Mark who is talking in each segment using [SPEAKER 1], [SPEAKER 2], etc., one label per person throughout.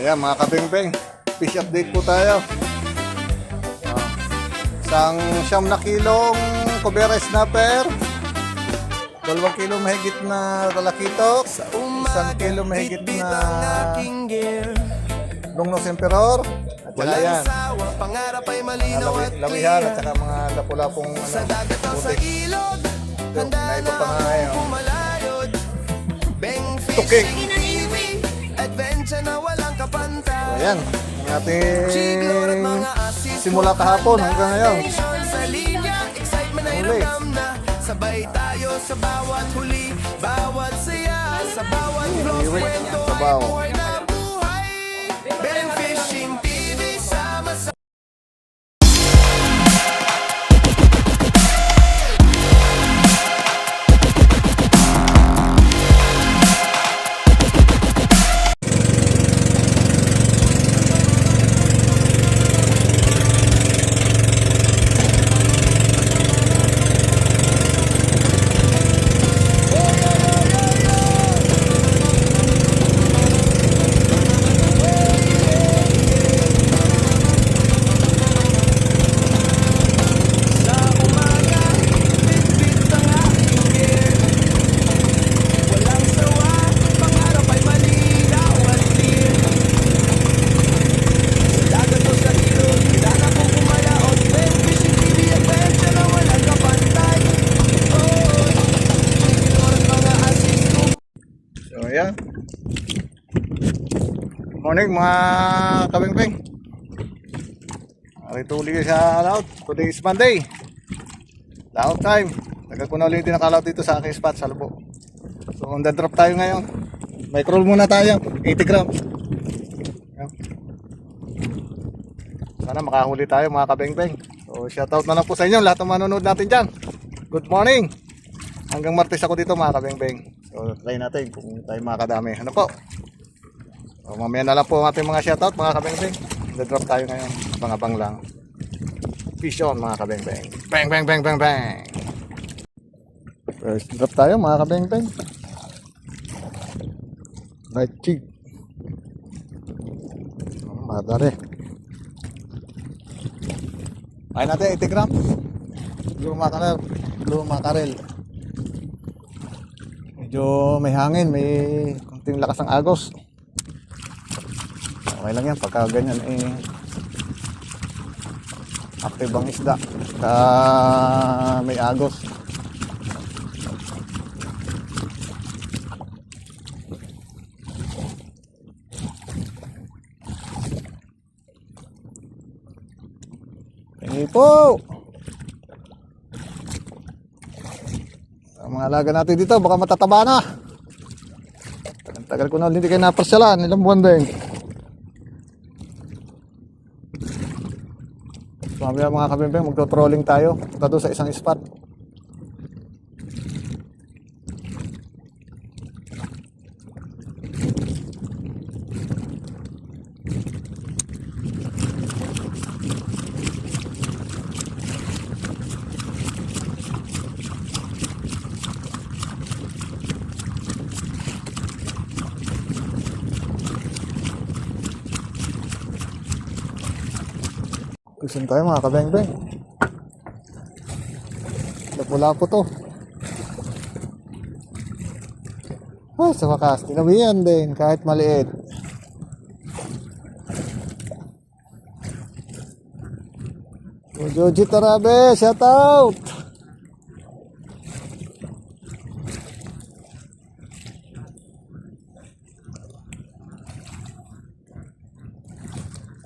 [SPEAKER 1] Ayan mga kabing-bing, fish update po tayo. Isang 9 kilong Cobera snapper, 2 kilo mahigit na talakitok, 1 kilo mahigit na Longnose Emperor, at saka yan, lawihan at saka mga lapu-lapong putik. May iba pa nga ngayon. Tukik. So, ayan, ang ating simula kahapon hanggang ngayon. Huli.
[SPEAKER 2] Sabay tayo sa bawat huli, bawat saya, sa bawat vlog, kwento ay buhay na buhay. Bering Fishing TV, sama-sama.
[SPEAKER 1] Ayan. Morning mga kabing-bing. Ito ulit sa laut. Today is Monday. Laut time. Tagal ko na ulit din nakalaut dito sa aking spot sa Lubo. So on the drop tayo ngayon. Microll muna tayo. 80 grams. Ayan. Sana makahuli tayo mga kabing-bing. So shoutout na lang po sa inyo lahat ng manonood natin dyan. Good morning. Hanggang Martes ako dito mga kabing-bing. So try natin kung tayo makakadami. Ano po? So, mamaya na lang po ang ating mga shoutout mga kabeng-beng. Drop tayo ngayon. Abang-abang lang. Fish on mga kabeng-beng. Bang bang bang bang bang. First drop tayo mga kabeng-beng. Right cheek. Madari. Ay natin 80 grams. Blue mackerel. Medyo may hangin, may konting lakas ng agos. Okay lang yan pagka ganyan active ang isda may agos. Tingin po ang mga alaga natin dito, baka matataba na. Tagal ko na hindi kayo napasyalan, ilang buwan din. So, mga kabimbe, magto-trolling tayo. Punta doon sa isang spot. Kusin tayo mga kabeng-beng. Lapu-lapu to. Ay, sa wakas, tinabihan din kahit maliit. Joji Tarabe, shout out.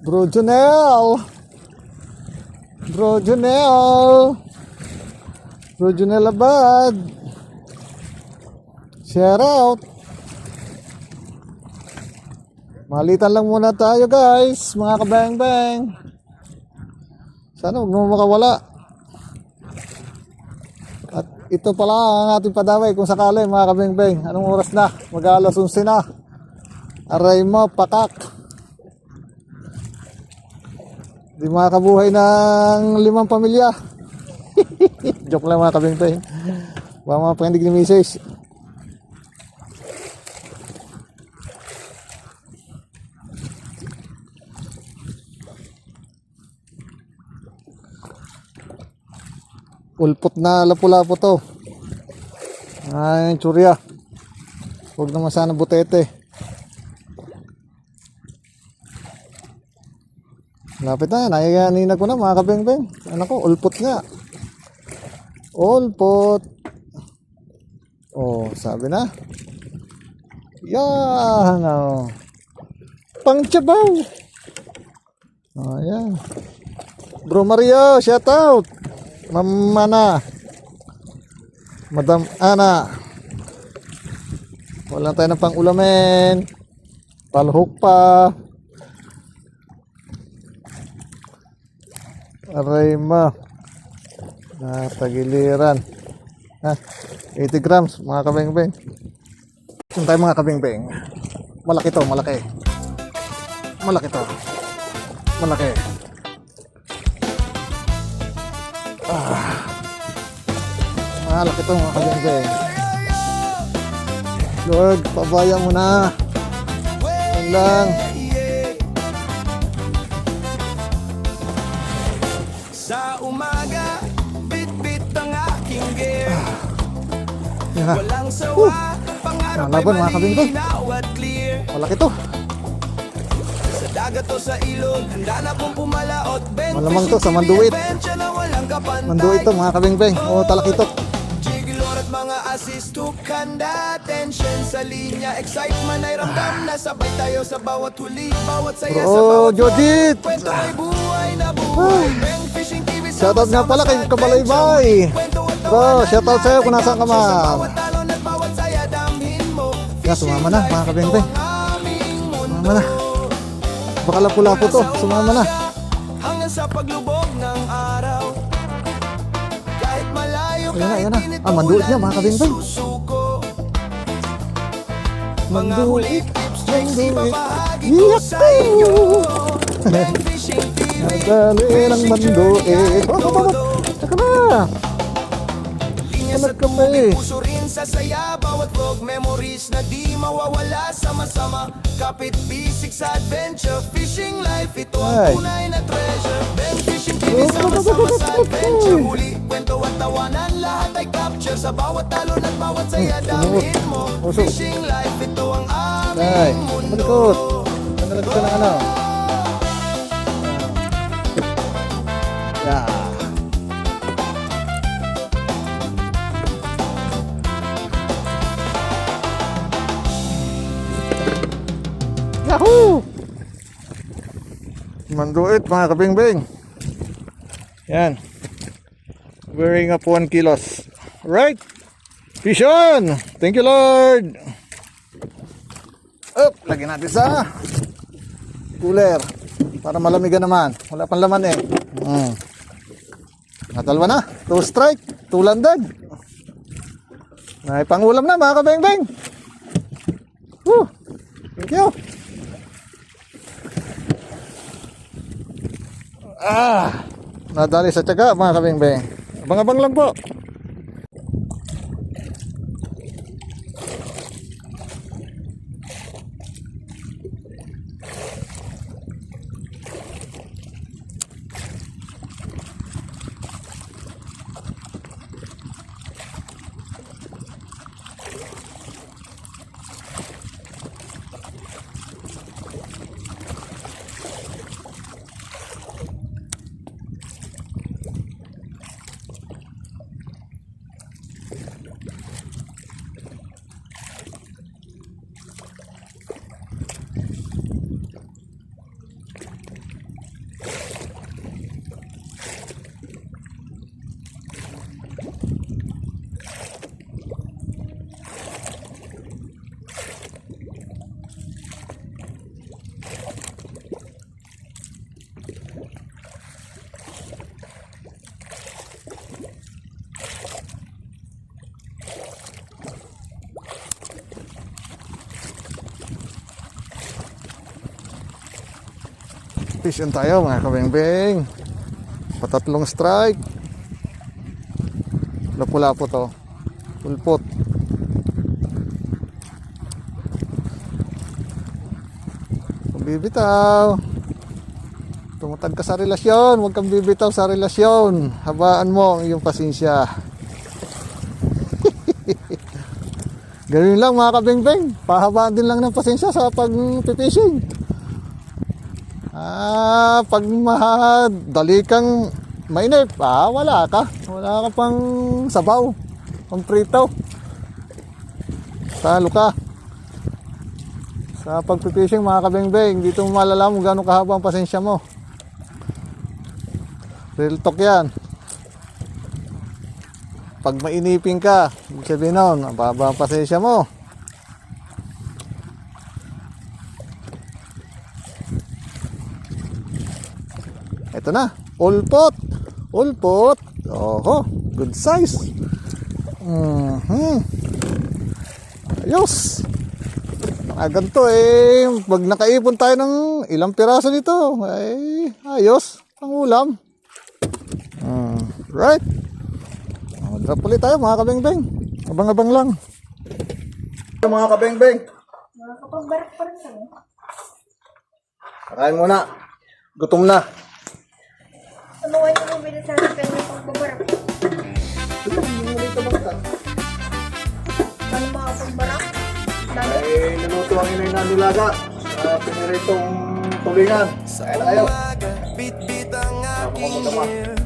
[SPEAKER 1] Bro Junel. Bro Junel Abad, share out. Malitan lang muna tayo guys mga kabang-bang. Sana huwag mo makawala. At ito pala ang ating padaway kung sakali mga kabang-bang. Anong oras na? Mag-alas 11 na. Aray mo pakak. Di makakabuhay ng 5 pamilya. Joke lang mga kabing-bing. Baka mga pangindig ni Mrs. Ulpot na lapu-lapu to. Ay, tsurya. Huwag naman sana butete. Lapit na, naiyanina ko na mga kabeng-beng. Ano ko, ulpot nga. Ulpot. Oh, sabi na. Yan, oh. Pangtsabaw. Oh, yan. Bro Mario, shout out. Mamana. Madam Ana. Wala tayo ng pang-ulamin. Palhok pa. Aray ma. Tagiliran. Ha? 80 grams mga kabeng-beng. Saan tayo mga kabeng-beng? Malaki to, malaki. Malaki to. Malaki. Malaki to mga kabeng-beng. Lord, pabaya mo na. Yan lang.
[SPEAKER 2] Sa umaga, bit-bit ang aking gear.
[SPEAKER 1] Yan na.
[SPEAKER 2] Walang sawa, pangarap ay
[SPEAKER 1] Nalaban, mga kabing-beng.
[SPEAKER 2] malinaw at clear.
[SPEAKER 1] Malaki to.
[SPEAKER 2] Sa dagat o sa ilog, handa na pong pumalaot.
[SPEAKER 1] Malamang to sa Manduit.
[SPEAKER 2] Na walang kapantay.
[SPEAKER 1] Manduit to mga kabeng-beng. O talakitok.
[SPEAKER 2] Jigilor at mga assist to kanda. Tension sa linya, excitement ay ramdam na. Sabay tayo sa bawat huli, bawat saya sa
[SPEAKER 1] Bro,
[SPEAKER 2] bawat
[SPEAKER 1] Judith.
[SPEAKER 2] kwento ay buhay na buhay. Bang Fishing TV,
[SPEAKER 1] Shoutout nga pala kay Kabalaybay. Bro, shoutout sa'yo kung nasaan ka man.
[SPEAKER 2] bawat talon at bawat saya damhin mo.
[SPEAKER 1] Yan, sumama na mga kabeng-beng. Sumama na. Baka lapu-lapu to. Sumama na.
[SPEAKER 2] Hanggang sa paglubog ng araw. Kahit malayo,
[SPEAKER 1] Ayan na,
[SPEAKER 2] kahit
[SPEAKER 1] ayan na.
[SPEAKER 2] init
[SPEAKER 1] Ah, manduit niya, mga kabing-beng.
[SPEAKER 2] susuko. Mga
[SPEAKER 1] Manduit.
[SPEAKER 2] huli tips, tricks,
[SPEAKER 1] Manduit.
[SPEAKER 2] ibabahagi ko
[SPEAKER 1] Iyak
[SPEAKER 2] sa
[SPEAKER 1] tayo.
[SPEAKER 2] inyo. Bang Fishing TV,
[SPEAKER 1] Nadali ng manduit. Tsaka na.
[SPEAKER 2] linya sa
[SPEAKER 1] Talag ka pa
[SPEAKER 2] tubig,
[SPEAKER 1] eh.
[SPEAKER 2] puso rin sa saya. Bawat vlog, memories na di mawawala. Sama-sama, kapit bisig sa adventure. Fishing life, ito
[SPEAKER 1] Ay.
[SPEAKER 2] ang tunay na treasure. Bang Fishing TV, sama-sama sa adventure. Huli, kwento at tawanan, lahat ay capture. Sa bawat talon at bawat saya, damhin mo.
[SPEAKER 1] Puso.
[SPEAKER 2] Fishing life, ito ang
[SPEAKER 1] Ay,
[SPEAKER 2] aming mundo.
[SPEAKER 1] malikot. Nagalag ka ng ano. Yeah. Yahoo! Manduit mga kabing-bing. Yan. Wearing up 1 kilos. Right? Fish on! Thank you, Lord! Up, lagyan natin sa cooler para malamigan naman. Wala pang laman eh. Natalwa na. 2 strike, 2 landag. May pangulam na mga kabeng-beng. Woo! Thank you. Nadali sa tiyaga mga kabeng-beng. Abang-abang lang po. Fish on tayo mga kabeng-beng. Patatlong strike. Lapu-lapu to. Pulpot. Bibitaw. Tumutag ka sa relasyon, huwag kang bibitaw sa relasyon. Habaan mo ang iyong pasensya. Ganun lang mga kabeng-beng. Pahabaan din lang ng pasensya sa pag-fishing. Pag dali kang mainip, wala ka. Wala ka pang sabaw, pang prito. Talo ka. Sa pag-fishing mga kabeng-beng, dito mo malalaman kung gano'ng kahaba ang pasensya mo. Real talk yan. Pag mainipin ka, ibig sabihin nun, ang baba ang pasensya mo. Ito na, ulpot. Ulpot. Oho, good size. Ayos. Ganito pag nakaipon tayo ng ilang piraso nito, ay ayos ang ulam. Right. Drop ulit tayo mga kabeng-beng. Abang-abang lang. Mga kabeng-beng.
[SPEAKER 3] Nakakapagbarak pa rin kami.
[SPEAKER 1] Kakain muna. Gutom na.
[SPEAKER 3] Ano nga yung bumili sa akin pero pagbabarak? Ano makapagbarak?
[SPEAKER 1] Ay niluto ang inay na nilaga. Piniritong tulingan. Kaya tayo.
[SPEAKER 2] Bit-bit ang aking year.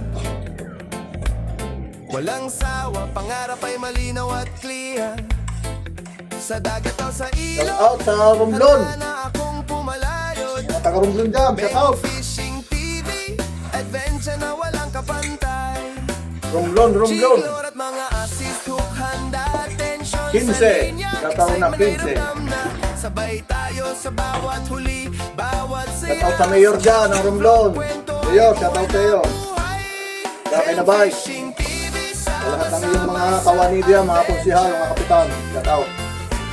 [SPEAKER 2] Walang sawa, pangarap ay malinaw at clear. Sa dagat o sa
[SPEAKER 1] Shout
[SPEAKER 2] ilog,
[SPEAKER 1] out sa Romblon.
[SPEAKER 2] handa na akong pumalayod.
[SPEAKER 1] Mga taga Romblon dyan. Shout out.
[SPEAKER 2] Fishing TV, adventure na walang kapantay.
[SPEAKER 1] Romblon.
[SPEAKER 2] Chiklor at mga assist hook, handa, tension
[SPEAKER 1] 15.
[SPEAKER 2] sa linya.
[SPEAKER 1] Kataon na 15.
[SPEAKER 2] Excitement ay ramdam na. Sabay tayo sa bawat huli, bawat
[SPEAKER 1] Shout
[SPEAKER 2] saya.
[SPEAKER 1] out sa mayor dyan ng Romblon. Mayor, shout out sa iyo. Kaya na bye.
[SPEAKER 2] Fishing TV,
[SPEAKER 1] Sa lahat ng iyong mga kawani diyan, mga konsihal, mga kapitan. Shout out.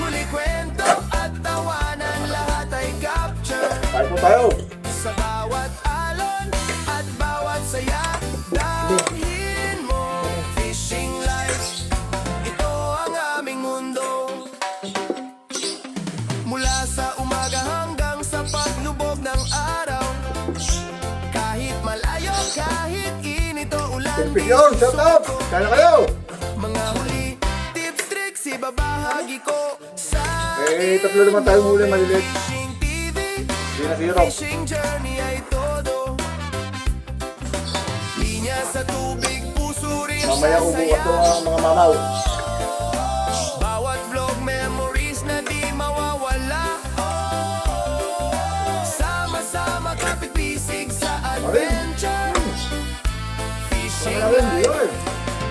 [SPEAKER 2] huli kwento at tawanan, lahat ay capture.
[SPEAKER 1] Tayo po tayo.
[SPEAKER 2] Sa bawat alon at bawat saya, dahil mo fishing life. Ito ang aming mundo. Mula sa umaga hanggang sa paglubog ng araw. Kahit malayo, kahit init o ulan,
[SPEAKER 1] Television, shout out. Kaya na kayo.
[SPEAKER 2] mga huli, tips, tricks, ibabahagi ko sa
[SPEAKER 1] Tatlo naman tayong huli maliliit.
[SPEAKER 2] Fishing TV.
[SPEAKER 1] Hindi na zero.
[SPEAKER 2] Fishing journey ay todo. Linya sa tubig, puso rin
[SPEAKER 1] Mamaya
[SPEAKER 2] sa
[SPEAKER 1] ubukas
[SPEAKER 2] saya.
[SPEAKER 1] ko ang mga mamaw.
[SPEAKER 2] Bawat vlog, memories na di mawawala. Sama-sama kapit bisig sa adventure. Fishing
[SPEAKER 1] Kaya rin,
[SPEAKER 2] life,
[SPEAKER 1] yun.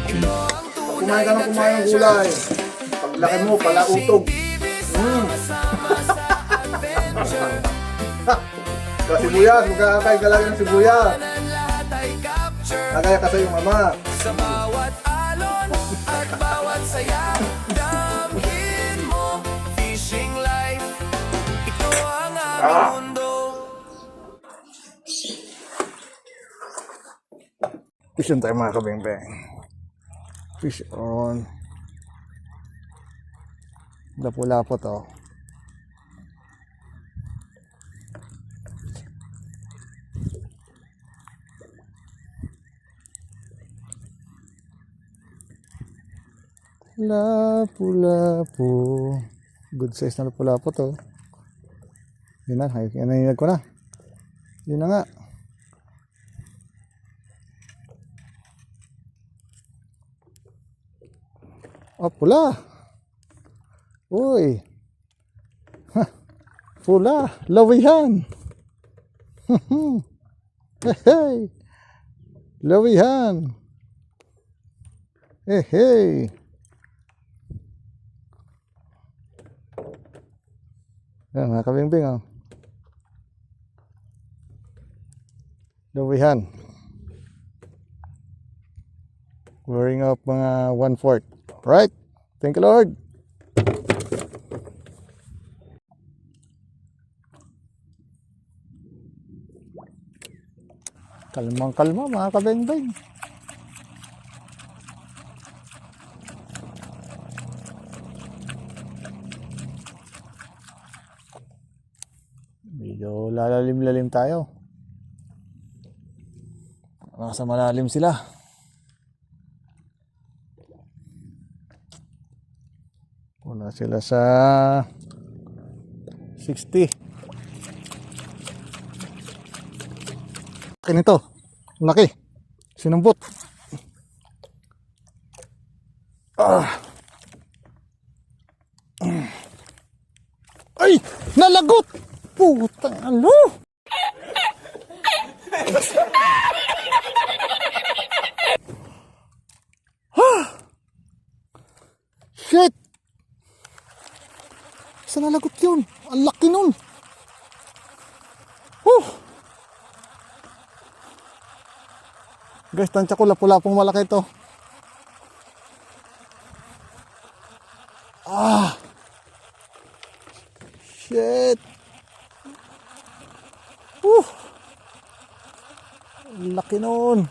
[SPEAKER 2] ito ang tunay
[SPEAKER 1] Kumain ka
[SPEAKER 2] na
[SPEAKER 1] ng kumain ng
[SPEAKER 2] treasure.
[SPEAKER 1] gulay. Paglaki mo, pala utog.
[SPEAKER 2] Sama sa adventure.
[SPEAKER 1] Sa sibuyas, magkakakain ka lang ng sibuyas.
[SPEAKER 2] Ang lahat ay capture.
[SPEAKER 1] Kagaya ka sa iyong mama.
[SPEAKER 2] Sa bawat alon at bawat saya, damhin mo fishing life. Ito ang aming mundo.
[SPEAKER 1] Fish on tayo mga kabeng-beng. Fish on. Lapo-lapo to. Lapu-lapu. Good size na lapu-lapu to. Yun na, hinahingag ko na. Yun na nga. Oh, pula. Uy. Ha, pula. Lawihan. Hey. Lawihan. Hey. Yan, mga kabing-bing, oh. Lawihan. Wearing up mga 1/4. Right? Thank you, Lord. Kalmang-kalma, mga kabeng-beng. Medyo lalalim-lalim tayo. Nasa malalim sila. Wala sila sa 60. Laki nito. Laki. Sinumbot. Ay! Nalagot! Putang alo! Shit! Saan nalagot yun? Ang laki nun! Guys, tansya ko lapu-lapong malaki ito. Shit! Ang laki nun!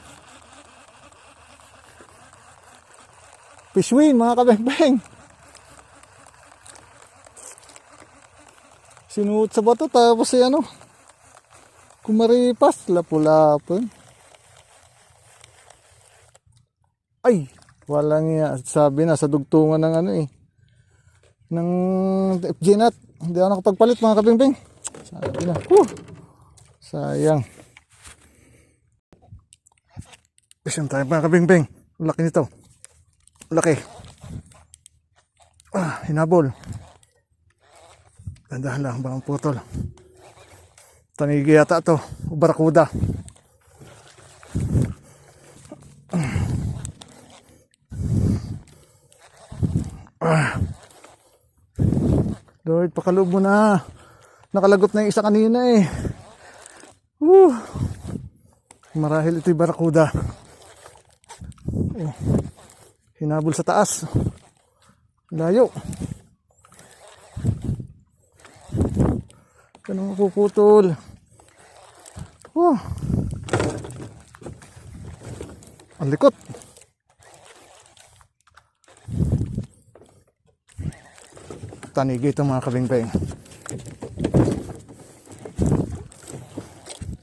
[SPEAKER 1] Fishwin, mga kabeng-beng! Sinuot sa bato tapos kumaripas, lapu-lapo. Ay, walang iya. Sabi na sa dugtungan ng ng FG nut. Hindi ako nakapagpalit, mga kabing-bing. Sabi na. Sayang. Isang tayo, mga kabing-bing. Laki nito. Laki. Hinabol. Gandahan lang, bang putol. Tanigi yata to. Barakuda. Lord, pakaloob mo na. Nakalagot na yung isa kanina eh. Marahil ito'y barakuda. Hinabol sa taas. Layo. Ganun mapuputol. Ang likot. Tanigi ito, mga kabing-beng.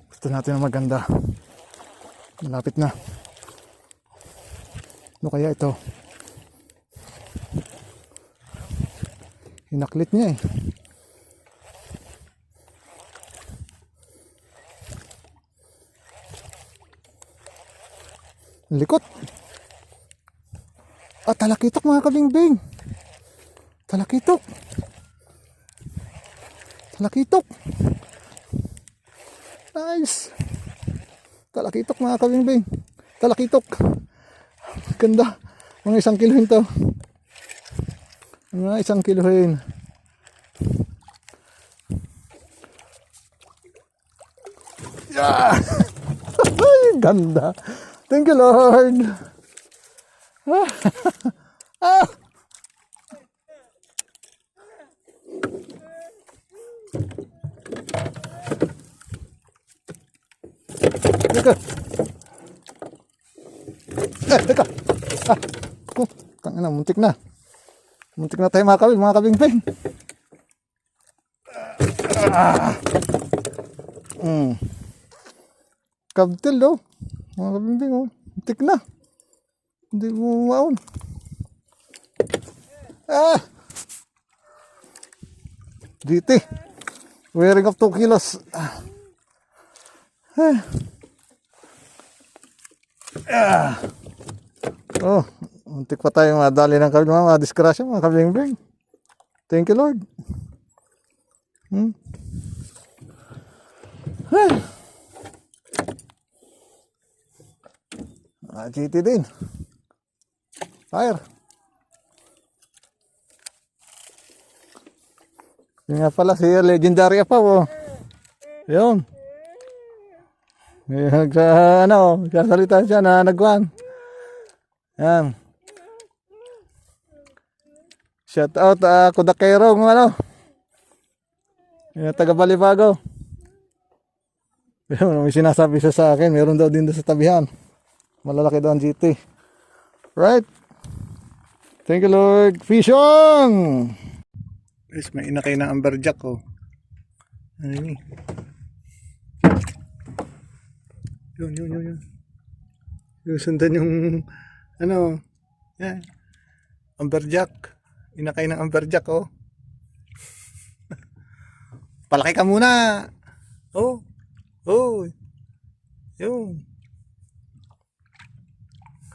[SPEAKER 1] Gusto natin ang maganda. Malapit na. Ano kaya ito? Hinaklit niya eh. Likot. Talakitok, mga kabing-beng. Talakitok. Talakitok. Nice. Talakitok, mga kabing-beng. Talakitok. Ganda. Mga 1 kilohin to. Mga 1 kilohin. Yeah. Ganda. Thank you, Lord. Teka. Teka. Tangina, muntik na. Muntik na tayo mga kabing-beng. Kabtil do. Mga kabing-beng oh. Muntik na. Hindi mo maun. DT. Wearing of 2 kilos. Muntik pa tayo madali ng mga disgrasya, mga kabing-beng. Thank you, Lord. GT din. Fire. Yun nga pala si Legendary pa oh. Yun. Kasalita siya na nagwan. Yan. Shout out Kudakero taga Balibago. May sinasabi siya sa akin, meron daw din doon sa tabihan. Malalaki daw ang GT. Right? Thank you, Lord. Fish on! Guys, may inakay na amberjack oh. Ano yun? Yun. Susundan yung, ano, yan. Amberjack. Inakay ng amberjack, oh. Palaki ka muna. Oh. Oh. Yun.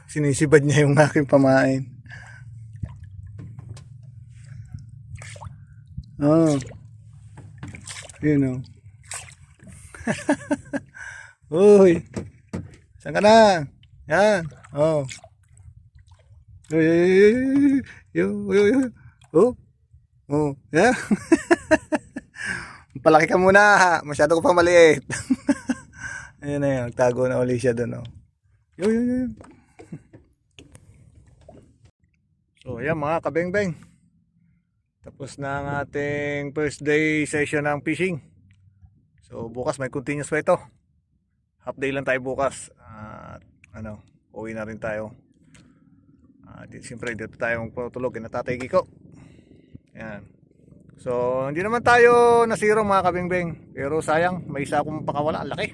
[SPEAKER 1] Sinisibad niya yung aking pamain. Oh. Yun, oh. Uy. Saan ka na? Yan. Oh. Oh. Oh. Yeah. Palaki ka muna. Masyado ko pang maliit. Ayun na yun. Tago na uli siya doon. Oh. Yo. So, ayan mga kabeng-beng. Tapos na ang ating first day session ng fishing. So, bukas may continuous pa ito. Half day lang tayo bukas. Uwi na rin tayo. Siyempre, dito tayo magpatulog. Natatay Kiko. Ayan. So, hindi naman tayo nasiro mga kabeng-beng. Pero sayang, may isa akong pakawala. Ang laki.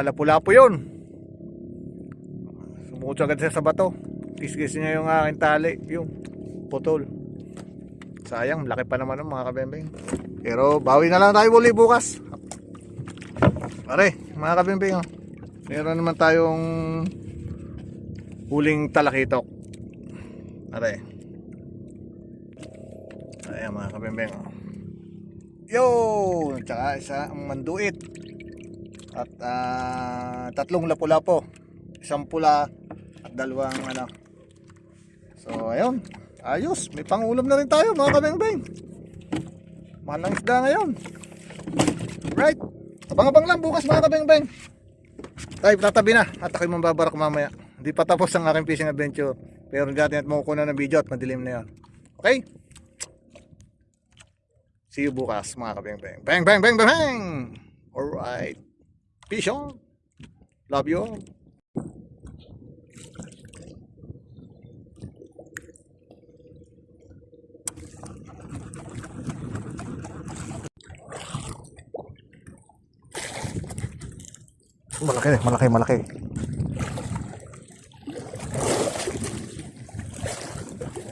[SPEAKER 1] Lapu-lapu yun. Sumukot agad siya sa bato. Kisgis niya yung aking tali. Yung putol. Sayang, laki pa naman mga kabeng-beng. Pero bawi na lang tayo uli bukas. Pare, mga kabeng-beng, oh. Meron naman tayong huling talakitok. Pare. Ayan mga kabeng-beng, oh. Yo! Tsaka isa ang manduit. At 3 lapu-lapo. 1 pula at 2 ano. So ayun. Ayos, may pangulam na rin tayo mga kabeng-beng. Malang isda ngayon. Right. Abang-abang lang bukas mga kabeng-beng. Tayo tatabi na at ako'y mambabarak mamaya. Hindi pa tapos ang aking fishing adventure. Pero dati at makukuha ng video at madilim na yan. Okay? See you bukas mga kabeng-beng. Bang bang bang bang bang. Alright. Peace on. Love you all. Malaki.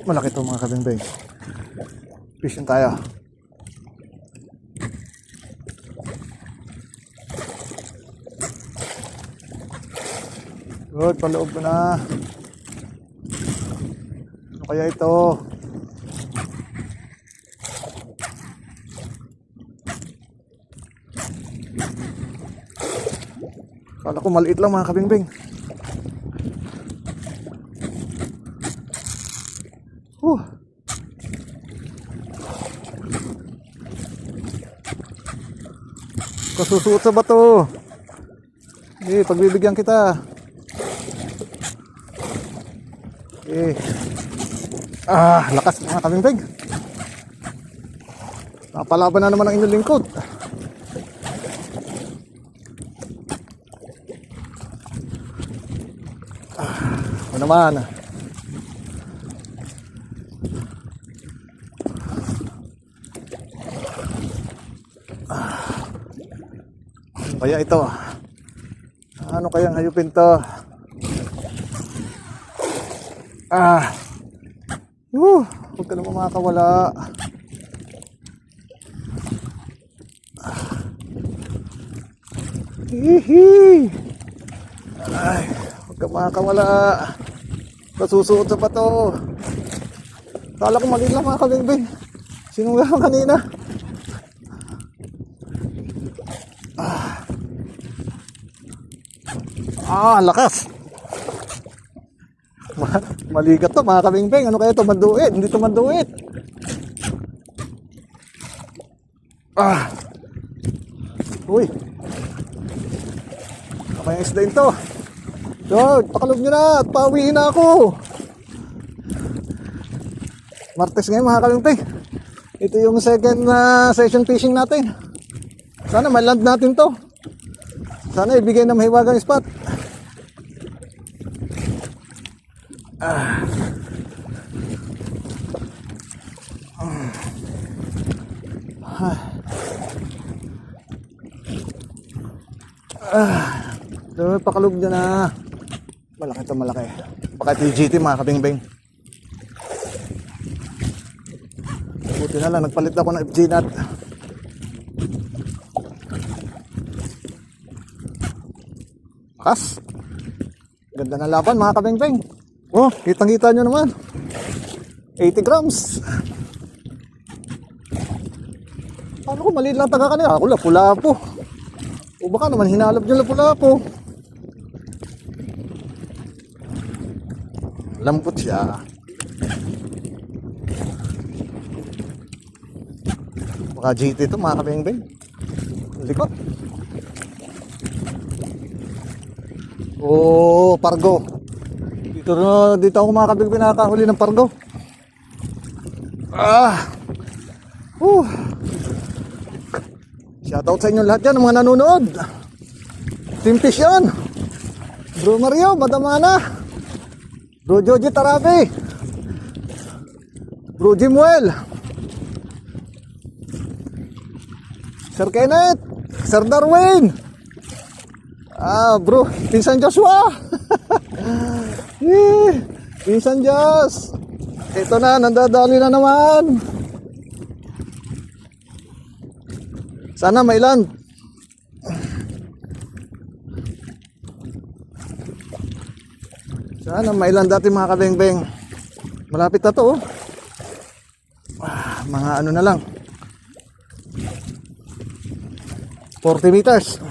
[SPEAKER 1] Malaki to mga kabeng-beng. Fishing tayo. Good, paloob ko na. Ano kaya ito? Kala ko maliit lang mga kabing-bing. Kasusuot sa bato. Pagbibigyan kita. Lakas mga kabing-bing. Napalaban na naman ang inyong lingkod. Naman. Kaya ito. Ano kayang hayupin to? Huwag ka naman makakawala. Ay, huwag ka makakawala. Kasusuot sa bato. Kala ko maliit lang mga kabing-bing. Sinungahan kanina. Lakas. Maligat to mga kabing-bing. Ano kaya to? Manduit. Hindi to manduit. Uy. Ano kaya isda ito? Lord, pakalob nyo na at pauwiin na ako. Martes ngayon mga kabing-bing. Ito yung second session fishing natin. Sana maland natin to. Sana ibigay na mahiwagang spot. So, pakalog dyan na. Malaki to, malaki. Baka TGT mga kabingbing. Buti na lang, nagpalit ako ng FG nut. Makas. Ganda ng laban mga kabingbing. Oh, kitang-kita nyo naman. 80 grams. Paano ko maliit lang taga kanila? Ako lapu-lapo. O baka naman hinalap yung lapu-lapo. Lambot siya. Baka GT ito mga kabingbing. Likot. Oh, pargo. Dito ako mga kabingbing nakakahuli ng pargo. Shoutout sa inyo lahat dyan, mga nanonood. Team Fish yan. Bro Mario, Madamana. Bro Joji Tarabi. Bro Jimwell. Sir Kenneth. Sir Darwin. Bro, Pinsan Joshua. Pinsan Josh. Ito na, nandadali na naman. Sana may land. Sana may land dati mga kabingbing. Malapit na to. Mga ano na lang. 40 meters.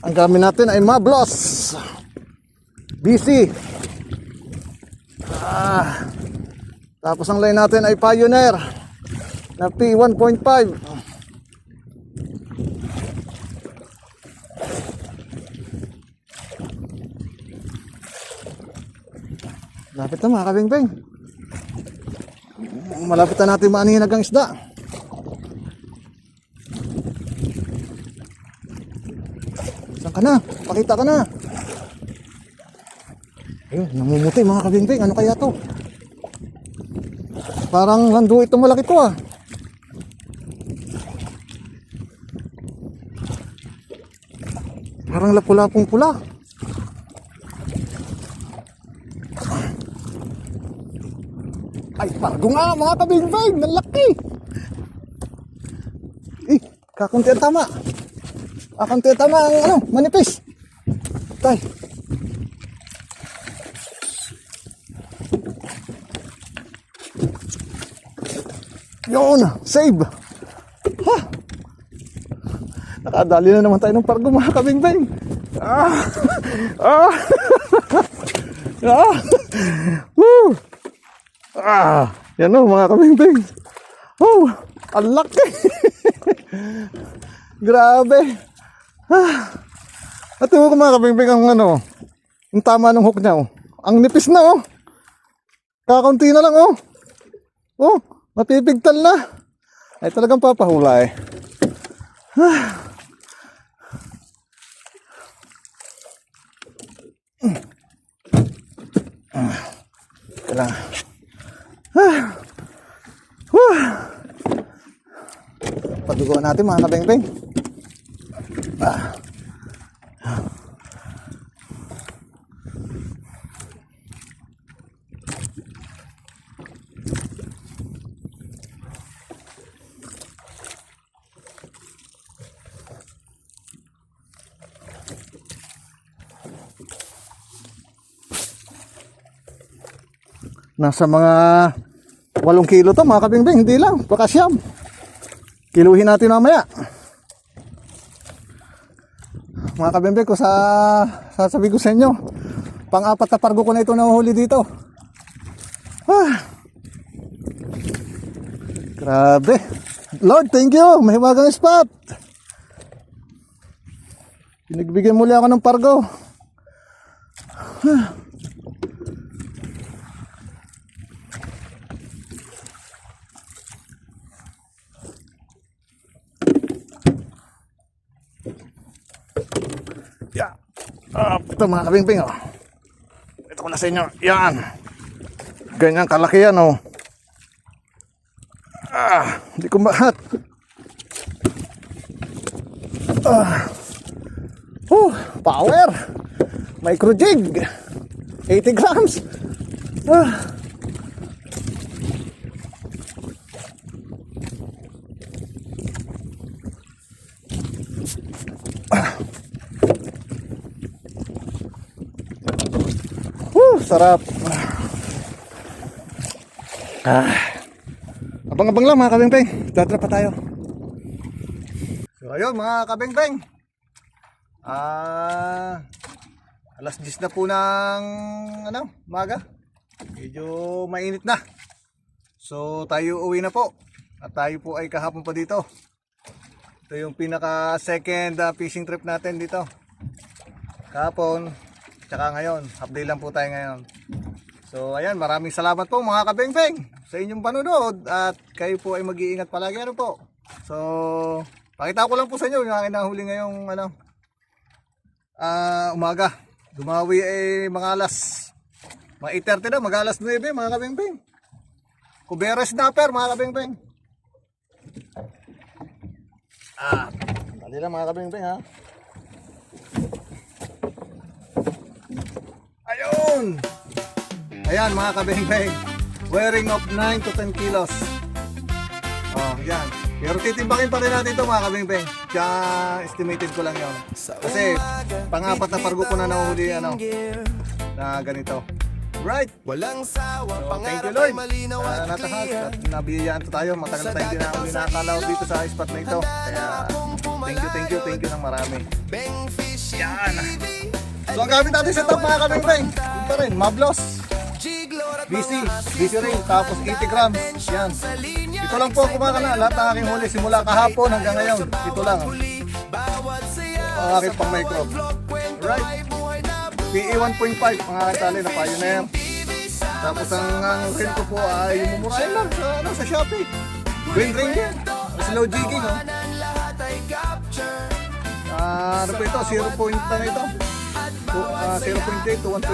[SPEAKER 1] Ang gamit natin ay Mablos BC. Tapos ang line natin ay Pioneer na P1.5. Malapit na mga kabingbing. Malapit na natin maanihin ang isda. Saan ka na? Pakita ka na. Ayun, namumuti mga kabingbing. Ano kaya to? Parang lando ito, malaki to ah. Parang lapulapong pula. Ay, pargo nga mga kabingbing. Nalaki. Kakunti ang tama. Kakunti ang tama ang ano, manipis. Tay. Yun, save. Ha. Nakadali na naman tayo ng pargo mga kabingbing. Woo. Yan o mga kabingbing. Oh, ang laki. Grabe. At ito ko mga kabingbing ang ano, yung tama ng hook niya oh. Ang nipis na oh. Kakaunti na lang oh. Oh, mapipigtal na. Ay talagang papahula eh. Kailangan. Paduguan natin mga kabingbing. Nasa mga 8 kilo to mga kabingbing, hindi lang, baka siyam. Kiluhin natin mamaya. Mga kabingbing, ko sasabi ko sa inyo, pang-apat na pargo ko na ito nahuhuli dito. Grabe. Lord, thank you. May hiwagang spot. Pinagbigyan muli ako ng pargo. Ito mga kabingbing oh. Ito ko na sa inyo. Yan. Ganyan kalaki yan, oh. Hindi ko mahat. Power. Micro jig. 80 grams. Sarap. Abang-abang lang mga kabeng-beng. Dadra pa tayo. So ayun mga kabeng-beng. Alas 10 na po ng umaga. Medyo mainit na. So tayo uwi na po. At tayo po ay kahapon pa dito. Ito yung pinaka second fishing trip natin dito. Kahapon. Tsaka ngayon, half day lang po tayo ngayon. So ayan, maraming salamat po mga kabeng-beng sa inyong panonood at kayo po ay mag-iingat palagi po. So, pakita ko lang po sa inyo yung aking nahuli ngayong umaga. Dumawi ay mga 8:30 na, mag alas 9 mga kabeng-beng. Kubera snapper mga kabeng-beng. Dali lang mga kabeng-beng ha. Ayun! Ayan mga kabeng-beng. Wearing of 9 to 10 kilos. Yan. Pero titimbangin pa rin natin ito mga kabeng-beng. Kaya estimated ko lang yun. Kasi pangapat na pargo ko na nahuli na ganito. Right?
[SPEAKER 2] Walang sawa,
[SPEAKER 1] So, thank you Lord. Natahas at nabiyayaan to tayo. Matagal na tayo hindi nakakalaw dito sa spot na ito. Kaya thank you ng marami. Yan. So ang gamit natin sa top mga kabeng-beng. Yun pa rin, Mablos. BC ring, tapos 80 grams. Yan. Ito lang po kumakana. Lahat ng aking huli simula kahapon hanggang ngayon. Ito lang. Ang aking pang micro. Right. PE 1.5 mga katali na Pioneer. Tapos ang rin ko po ay mumurahin lang sa Shopee. Green ring yan. Slow jigging oh. Ano po ito? 0 point na ito. 0.8 to 1.5.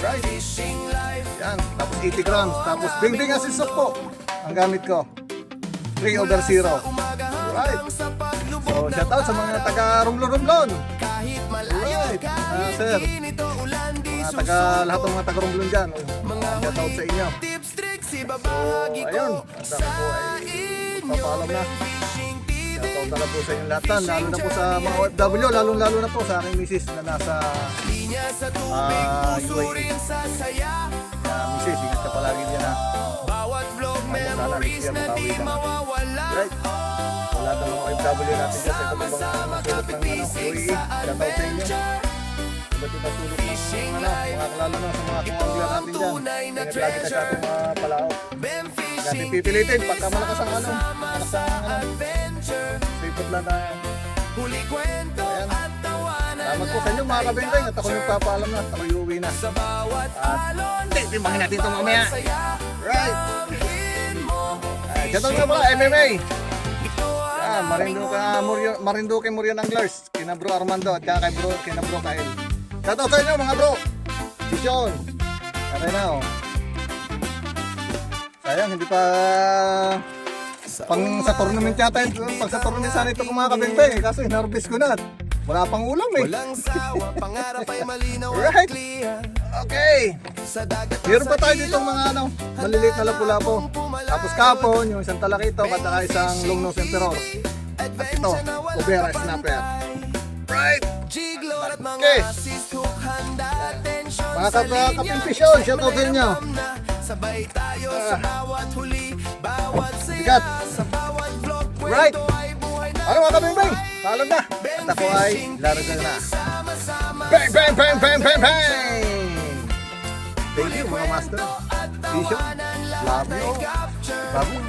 [SPEAKER 1] Right. Yan. Tapos 80 grams. Tapos bing assist po. Ang gamit ko. 3/0. Right. So shout out sa mga taga Romblon. Right. Sir. Mga taga lahat ng mga taga Romblon dyan. Shout out sa inyo. So ayun. At ako po ay papaalam na. Shoutout na lang po sa inyong lahat, lalo na po sa mga OFW, lalo na po sa aking misis na nasa UAE. Misis, ingat ka palagi dyan ha. Sana next year makawi ka. Right? So lahat ng mga OFW natin dyan sa iba't ibang sulok ng UAE. Shoutout sa inyo. Iba't ibang sulok ng mga lalo na sa mga kungangler natin dyan. Ingat lagi tayo sa ating mga palaot. Natin pipilitin pagka malakas ang sipot lang tayo. Ayan. Salamat po sa inyo mga kabeng-beng at ako nagpapaalam na. Ako uuwi na. At timbangin natin ito mamaya. Right. Shoutout nga pala MMA. Yan, Marinduque Murion Anglers. Kina bro Armando at kina bro Kyle. Shoutout sa inyo mga bro. Vision. Okay na oh. Sayang, hindi pa pang sa tournament yata pag sa tournament sana ito mga kabeng-beng kaso hinarvest ko na wala pang ulam eh.
[SPEAKER 2] Walang sawa, pangarap ay malinaw at
[SPEAKER 1] Right.
[SPEAKER 2] clear.
[SPEAKER 1] Okay,
[SPEAKER 2] Sa dagat
[SPEAKER 1] meron pa tayo dito mga maliliit na lapu-lapo. Tapos kapon yung isang talakito at saka isang long-nose emperor. At ito, Kubera snapper. Right.
[SPEAKER 2] Jiglor at mga
[SPEAKER 1] Okay.
[SPEAKER 2] assist hook, handa, attention
[SPEAKER 1] Mga
[SPEAKER 2] sa
[SPEAKER 1] kaping pisyon, shoutout sa inyo.
[SPEAKER 2] Sabay tayo sa bawat huli, bawat
[SPEAKER 1] Bigat.
[SPEAKER 2] saya, sa bawat vlog,
[SPEAKER 1] Right.
[SPEAKER 2] kwento ay buhay na
[SPEAKER 1] Ano mga kabeng-beng? Paalam na. At ako ay laragan na.
[SPEAKER 2] sama-sama.
[SPEAKER 1] Bang, bang, bang, bang, bang, bang! Thank you mga master. Vision. Love you. Babu.